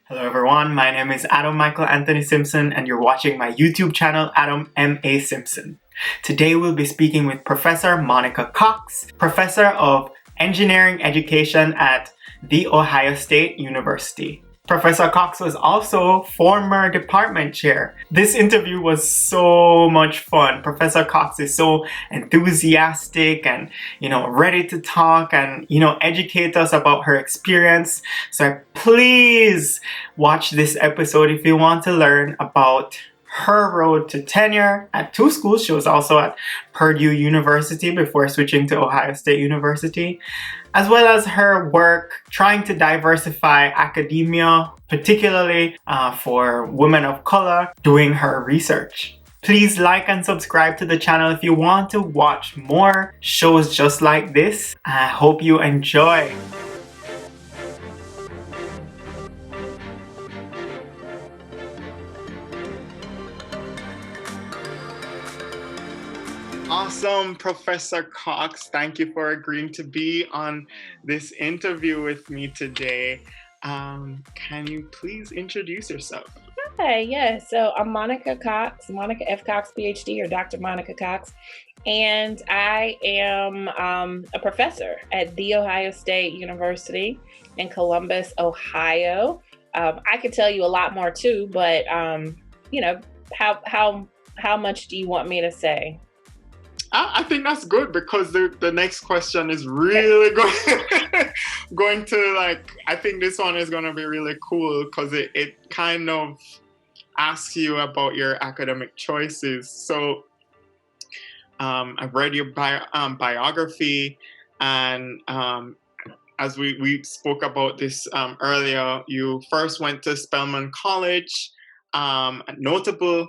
Hello everyone, my name is Adam Michael Anthony Simpson and you're watching my YouTube channel Adam M.A. Simpson. Today we'll be speaking with Professor Monica Cox, Professor of Engineering Education at The Ohio State University. Professor Cox was also former department chair. This interview was so much fun. Professor Cox is so enthusiastic and, ready to talk and, educate us about her experience. So please watch this episode if you want to learn about her road to tenure at two schools. She was also at Purdue University before switching to Ohio State University, as well as her work trying to diversify academia, particularly for women of color, doing her research. Please like and subscribe to the channel if you want to watch more shows just like this. I hope you enjoy. Awesome, Professor Cox. Thank you for agreeing to be on this interview with me today. Can you please introduce yourself? Hi, yes. So I'm Monica Cox, Monica F. Cox, PhD, or Dr. Monica Cox, and I am a professor at The Ohio State University in Columbus, Ohio. I could tell you a lot more too, but how much do you want me to say? I think that's good because the next question is really going to I think this one is going to be really cool because it kind of asks you about your academic choices. So I've read your biography, and as we spoke about this earlier, you first went to Spelman College, a notable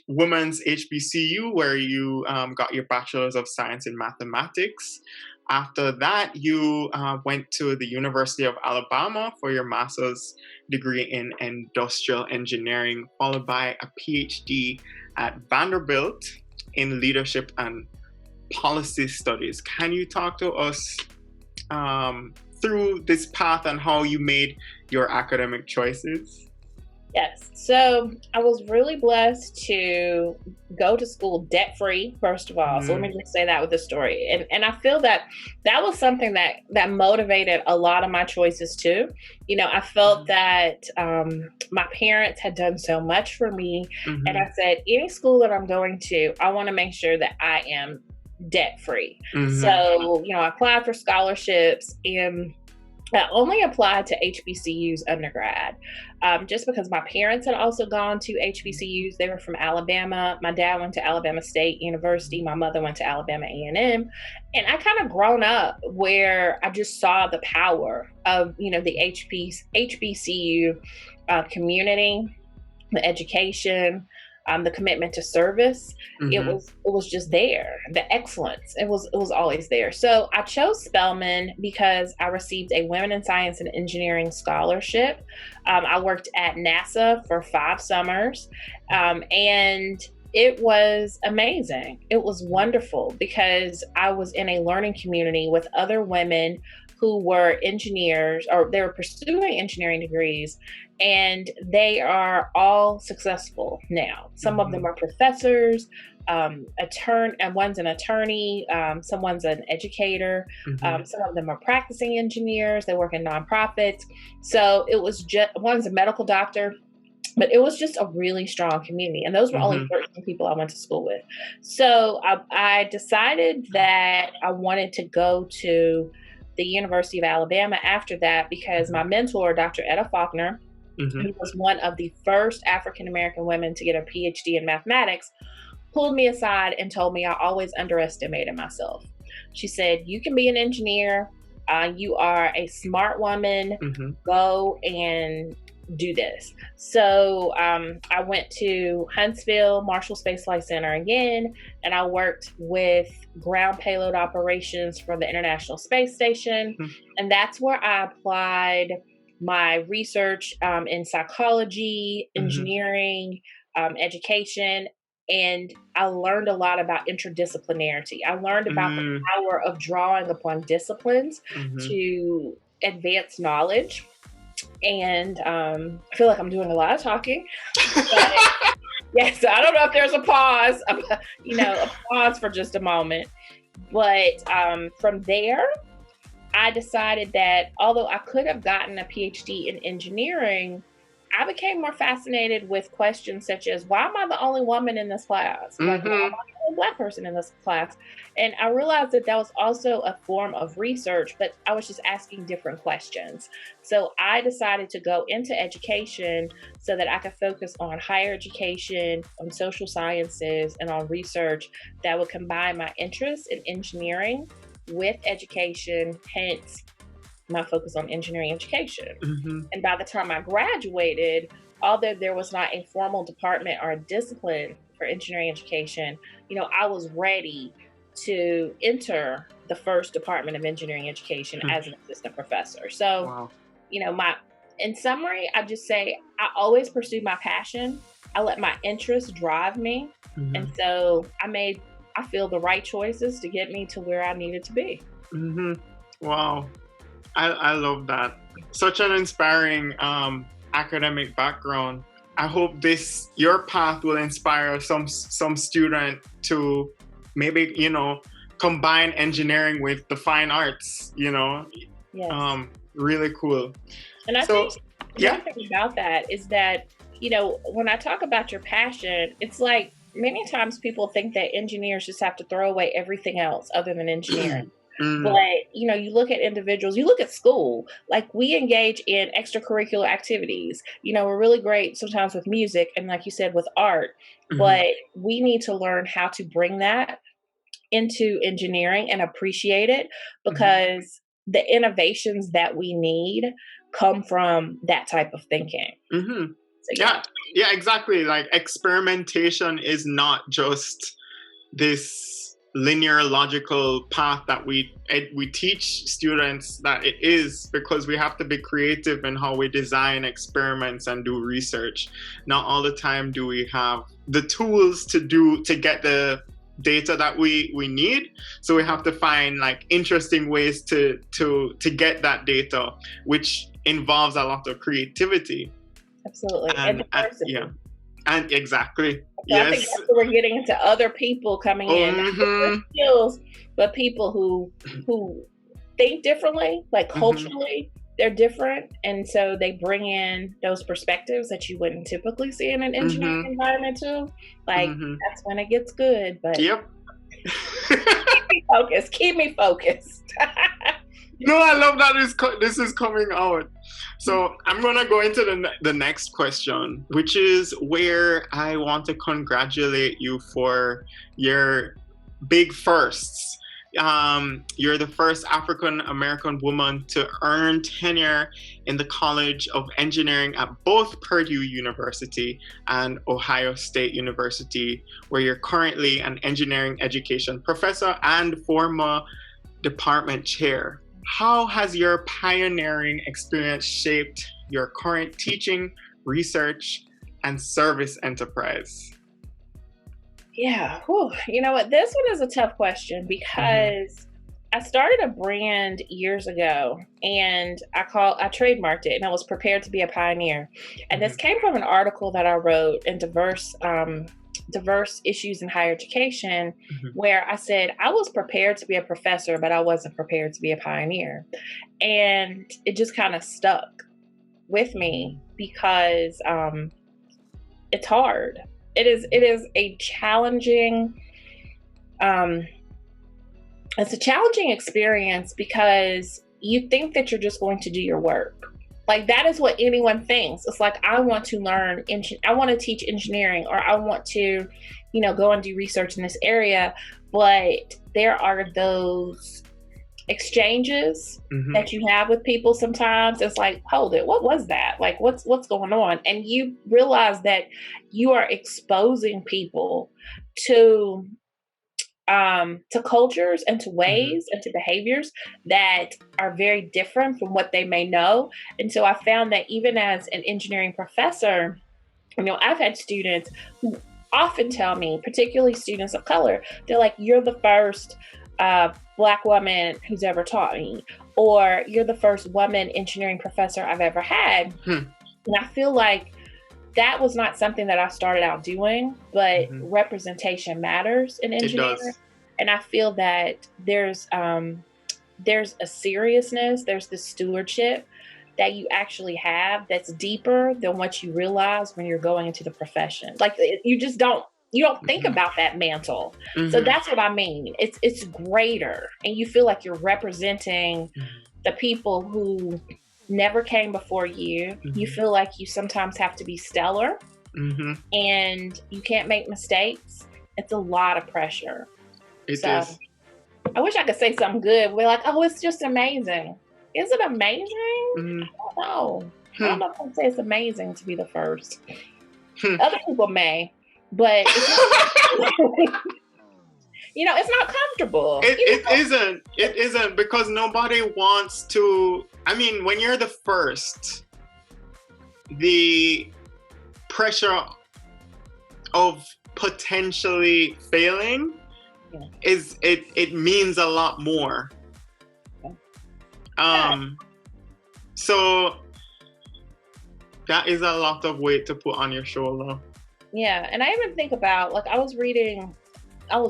women's HBCU, where you got your Bachelor's of Science in Mathematics. After that, you went to the University of Alabama for your master's degree in industrial engineering, followed by a PhD at Vanderbilt in leadership and policy studies. Can you talk to us through this path and how you made your academic choices? Yes. So I was really blessed to go to school debt-free, first of all. So let me just say that with the story. And I feel that was something that motivated a lot of my choices too. I felt that my parents had done so much for me. Mm-hmm. And I said, any school that I'm going to, I want to make sure that I am debt-free. Mm-hmm. So, I applied for scholarships, and I only applied to HBCUs undergrad, just because my parents had also gone to HBCUs. They were from Alabama. My dad went to Alabama State University. My mother went to Alabama A&M. And I kind of grown up where I just saw the power of, the HBCU community, the education, the commitment to service. Mm-hmm. It was just there. The excellence. It was always there. So I chose Spelman because I received a Women in Science and Engineering scholarship. I worked at NASA for 5 summers, and it was amazing. It was wonderful because I was in a learning community with other women who were engineers, or they were pursuing engineering degrees, and they are all successful now. Some of them are professors, and one's an attorney, someone's an educator, some of them are practicing engineers, they work in nonprofits. So it was just, one's a medical doctor, but it was just a really strong community. And those were only 13 people I went to school with. So I decided that I wanted to go to the University of Alabama after that because my mentor, Dr. Etta Faulkner, who was one of the first African-American women to get a PhD in mathematics, pulled me aside and told me I always underestimated myself. She said, you can be an engineer. You are a smart woman. Go and do this. So I went to Huntsville Marshall Space Flight Center again, and I worked with ground payload operations for the International Space Station. And that's where I applied my research in psychology, engineering, education, and I learned a lot about interdisciplinarity. I learned about the power of drawing upon disciplines to advance knowledge. And I feel like I'm doing a lot of talking. But, yes, I don't know if there's a pause, a pause for just a moment. But from there, I decided that although I could have gotten a PhD in engineering, I became more fascinated with questions such as, why am I the only woman in this class? Like, why am I the only Black person in this class? And I realized that was also a form of research, but I was just asking different questions. So I decided to go into education so that I could focus on higher education, on social sciences, and on research that would combine my interest in engineering with education, hence my focus on engineering education. And by the time I graduated, although there was not a formal department or a discipline for engineering education, I was ready to enter the first department of engineering education as an assistant professor. So, in summary, I just say I always pursued my passion. I let my interests drive me. And so I feel the right choices to get me to where I needed to be. Wow. I love that. Such an inspiring academic background. I hope your path will inspire some student to maybe, combine engineering with the fine arts, Yes. Really cool. And I think one thing about that is that, when I talk about your passion, it's like many times people think that engineers just have to throw away everything else other than engineering. But, you look at individuals, you look at school, like we engage in extracurricular activities. We're really great sometimes with music and, like you said, with art, but we need to learn how to bring that into engineering and appreciate it, because the innovations that we need come from that type of thinking. So, yeah, exactly. Like experimentation is not just this linear logical path that we teach students that it is, because we have to be creative in how we design experiments and do research. Not all the time do we have the tools to get the data that we need, so we have to find like interesting ways to get that data, which involves a lot of creativity. Absolutely. And and exactly. So I think that's where we're getting into other people coming in, not just skills, but people who think differently, like culturally, they're different. And so they bring in those perspectives that you wouldn't typically see in an engineering environment too. Like that's when it gets good. But keep me focused. No, I love that this is coming out. So I'm going to go into the next question, which is where I want to congratulate you for your big firsts. You're the first African-American woman to earn tenure in the College of Engineering at both Purdue University and Ohio State University, where you're currently an engineering education professor and former department chair. How has your pioneering experience shaped your current teaching, research, and service enterprise? Yeah. You know what? This one is a tough question because I started a brand years ago and I trademarked it, and I was prepared to be a pioneer. And this came from an article that I wrote in diverse issues in higher education, where I said I was prepared to be a professor, but I wasn't prepared to be a pioneer. And it just kind of stuck with me because it's hard. It is a challenging, it's a challenging experience because you think that you're just going to do your work. Like that is what anyone thinks. It's like, I want to learn, I want to teach engineering, or I want to, go and do research in this area. But there are those exchanges that you have with people sometimes. It's like, hold it, what was that? Like, what's going on? And you realize that you are exposing people to cultures and to ways and to behaviors that are very different from what they may know. And so I found that even as an engineering professor, I've had students who often tell me, particularly students of color, they're like, you're the first Black woman who's ever taught me, or you're the first woman engineering professor I've ever had. And I feel like that was not something that I started out doing, but representation matters in engineering. And I feel that there's a seriousness, there's this stewardship that you actually have that's deeper than what you realize when you're going into the profession. Like you don't think about that mantle. So that's what I mean. It's greater, and you feel like you're representing the people who never came before you. You feel like you sometimes have to be stellar, and you can't make mistakes. It's a lot of pressure. It is. I wish I could say something good. We're like, oh, it's just amazing. Is it amazing? I don't know. I don't know if I can say it's amazing to be the first. Other people may. But it's not comfortable. It isn't because nobody wants to. I mean, when you're the first, the pressure of potentially failing it means a lot more. So that is a lot of weight to put on your shoulder. Yeah, and I even think about, like, I was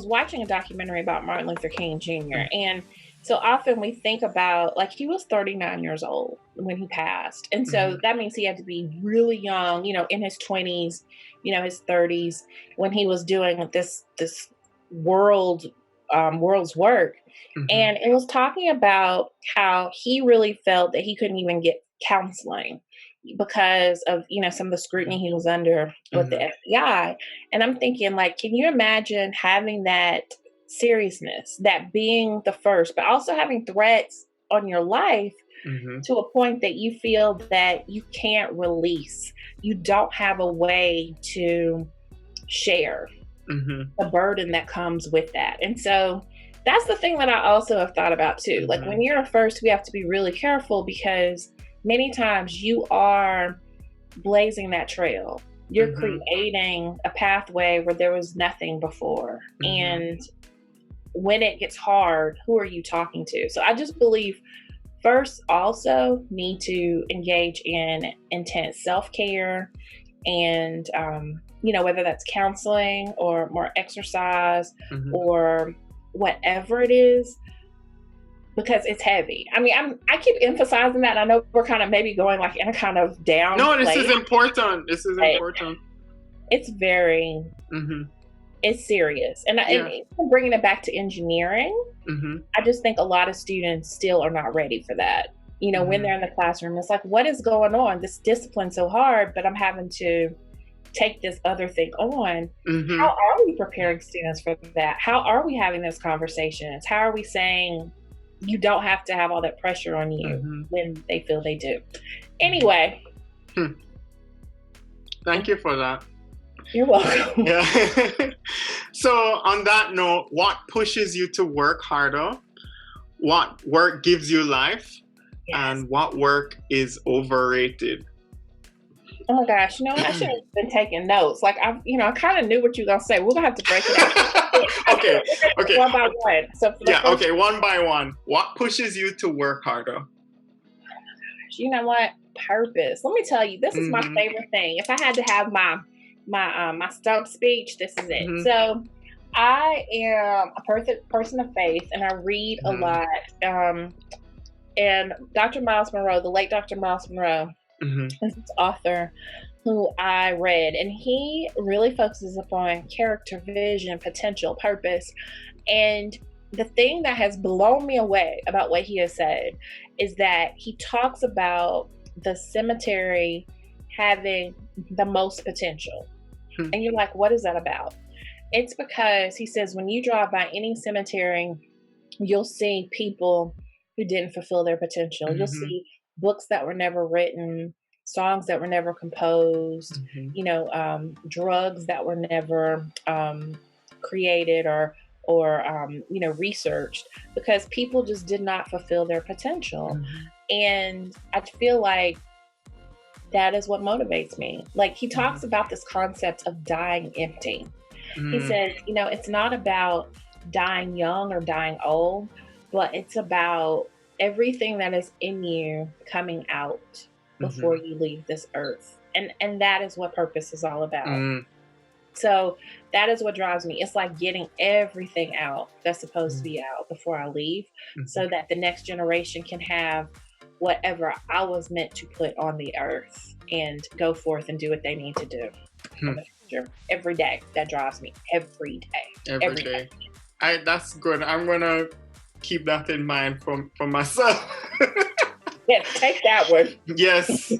watching a documentary about Martin Luther King Jr. And so often we think about, like, he was 39 years old when he passed. And so that means he had to be really young, in his 20s, his 30s, when he was doing this world's work. And it was talking about how he really felt that he couldn't even get counseling because of, some of the scrutiny he was under with the FBI. And I'm thinking, like, can you imagine having that seriousness, that being the first, but also having threats on your life to a point that you feel that you can't release. You don't have a way to share the burden that comes with that. And so that's the thing that I also have thought about too. Like, when you're a first, we have to be really careful because many times you are blazing that trail. You're creating a pathway where there was nothing before. And when it gets hard, who are you talking to? So I just believe first also need to engage in intense self-care and, whether that's counseling or more exercise or whatever it is, because it's heavy. I mean, I keep emphasizing that. I know we're kind of maybe going like in a kind of down. No, this place. is important. This is important. It's very, it's serious. And bringing it back to engineering, I just think a lot of students still are not ready for that. When they're in the classroom, it's like, what is going on? This discipline's so hard, but I'm having to take this other thing on. How are we preparing students for that? How are we having those conversations? How are we saying you don't have to have all that pressure on you when they feel they do? Anyway. Thank you for that. You're welcome. Yeah. So on that note, what pushes you to work harder? What work gives you life? Yes. And what work is overrated? Oh my gosh, I should have been taking notes. Like, I kind of knew what you were going to say. We're going to have to break it out. Okay. One by one. So one by one. What pushes you to work harder? You know what? Purpose. Let me tell you, this is my favorite thing. If I had to have my stump speech, this is it. So I am a person of faith, and I read a lot. And Dr. Miles Monroe, the late Dr. Miles Monroe, is this author who I read, and he really focuses upon character, vision, potential, purpose. And the thing that has blown me away about what he has said is that he talks about the cemetery having the most potential. And you're like, what is that about? It's because he says when you drive by any cemetery, you'll see people who didn't fulfill their potential. You'll see books that were never written, songs that were never composed, drugs that were never created or researched, because people just did not fulfill their potential. And I feel like that is what motivates me. Like, he talks about this concept of dying empty. He says, it's not about dying young or dying old, but it's about everything that is in you coming out before you leave this earth. And that is what purpose is all about. So that is what drives me. It's like getting everything out that's supposed to be out before I leave, so that the next generation can have whatever I was meant to put on the earth and go forth and do what they need to do in the future. Every day. That drives me. Every day. Every day. That's good. I'm going to keep that in mind for myself. Yes, take that one. Yes.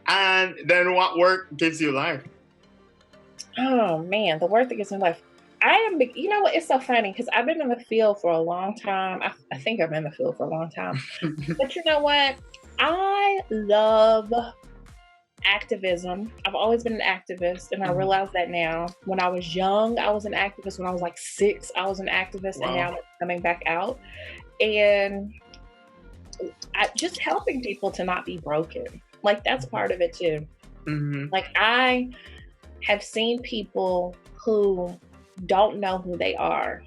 And then what work gives you life? Oh man, the work that gives me life. You know what? It's so funny because I've been in the field for a long time. I think I've been in the field for a long time. But you know what? I love activism. I've always been an activist, and I realize that now. When I was young, I was an activist. When I was like 6, I was an activist, and now it's coming back out. And just helping people to not be broken. Like, that's part of it too. Like, I have seen people who don't know who they are,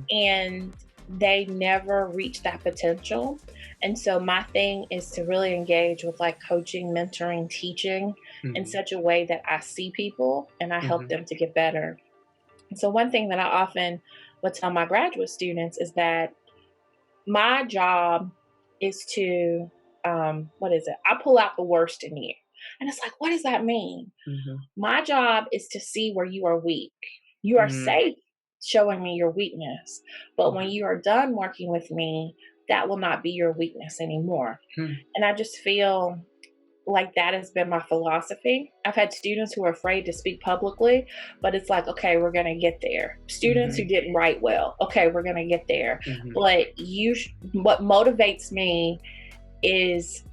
and they never reach that potential. And so my thing is to really engage with like coaching, mentoring, teaching in such a way that I see people and I help them to get better. And so one thing that I often would tell my graduate students is that my job is to, I pull out the worst in you. And it's like, what does that mean? My job is to see where you are weak. You are safe showing me your weakness. But when you are done working with me, that will not be your weakness anymore. And I just feel like that has been my philosophy. I've had students who are afraid to speak publicly, but it's like, okay, we're going to get there. Students who didn't write well, okay, we're going to get there. But what motivates me is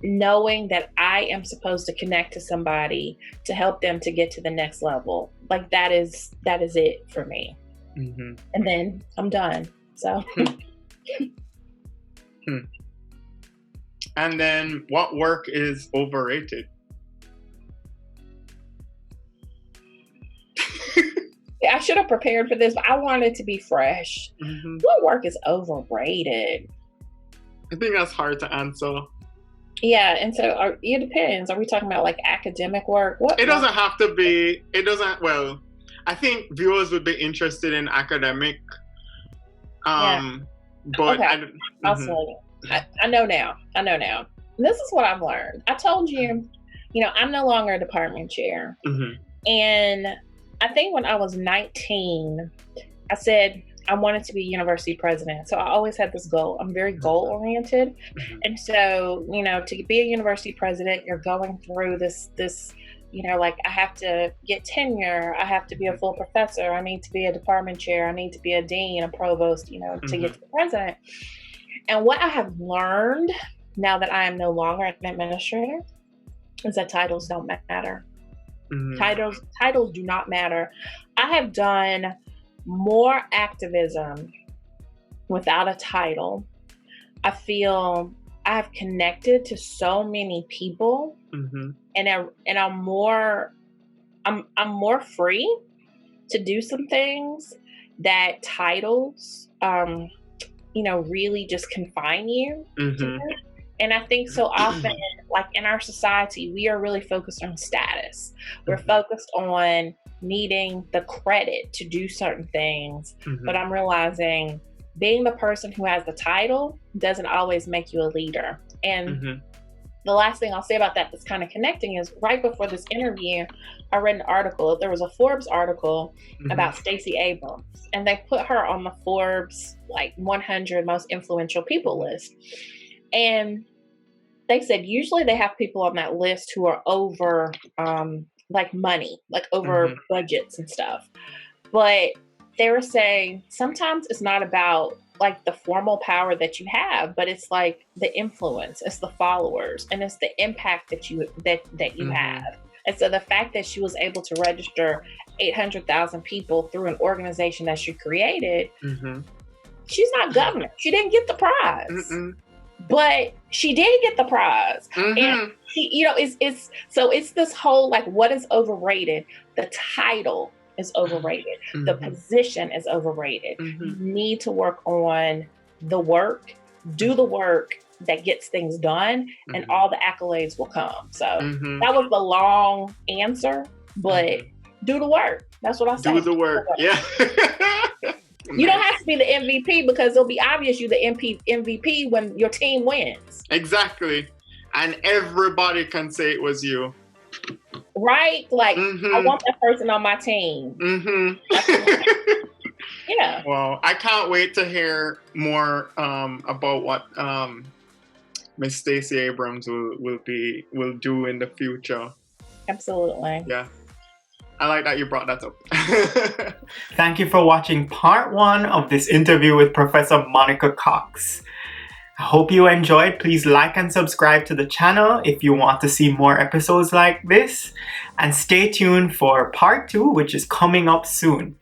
knowing that I am supposed to connect to somebody to help them to get to the next level. Like that is it for me. And then I'm done. So. And then what work is overrated? I should have prepared for this, but I wanted to be fresh. What work is overrated? I think that's hard to answer. Yeah, and so it depends. Are we talking about like academic work? It doesn't have to be. Well, I think viewers would be interested in academic. But okay. I know now. This is what I've learned. I told you, I'm no longer a department chair. And I think when I was 19, I said I wanted to be university president. So I always had this goal. I'm very goal oriented. And so, to be a university president, you're going through this, like I have to get tenure. I have to be a full professor. I need to be a department chair. I need to be a dean, a provost, to get to the president. And what I have learned now that I am no longer an administrator is that titles don't matter. Titles do not matter. I have done more activism without a title. I feel I have connected to so many people, and I'm more free to do some things that titles really just confine you to. And I think so often, like in our society, we are really focused on status. We're focused on needing the credit to do certain things. But I'm realizing being the person who has the title doesn't always make you a leader. And the last thing I'll say about that that's kind of connecting is right before this interview, I read an article. There was a Forbes article about Stacey Abrams, and they put her on the Forbes 100 most influential people list. And they said usually they have people on that list who are over money, over budgets and stuff. But they were saying sometimes it's not about the formal power that you have, but it's the influence, it's the followers, and it's the impact that you have. And so the fact that she was able to register 800,000 people through an organization that she created, she's not governor. She didn't get the prize. But she did get the prize. And she, it's this whole what is overrated? The title is overrated. The position is overrated. You need to work on the work, do the work that gets things done, and all the accolades will come. So that was the long answer, but do the work. That's what I say. Do the work. Yeah. You don't have to be the MVP because it'll be obvious you're the MVP when your team wins. Exactly. And everybody can say it was you. Right? Like, I want that person on my team. Yeah. Well, I can't wait to hear more about what Miss Stacey Abrams will do in the future. Absolutely. Yeah. I like that you brought that up. Thank you for watching part 1 of this interview with Professor Monica Cox. I hope you enjoyed. Please like and subscribe to the channel if you want to see more episodes like this. And stay tuned for part 2, which is coming up soon.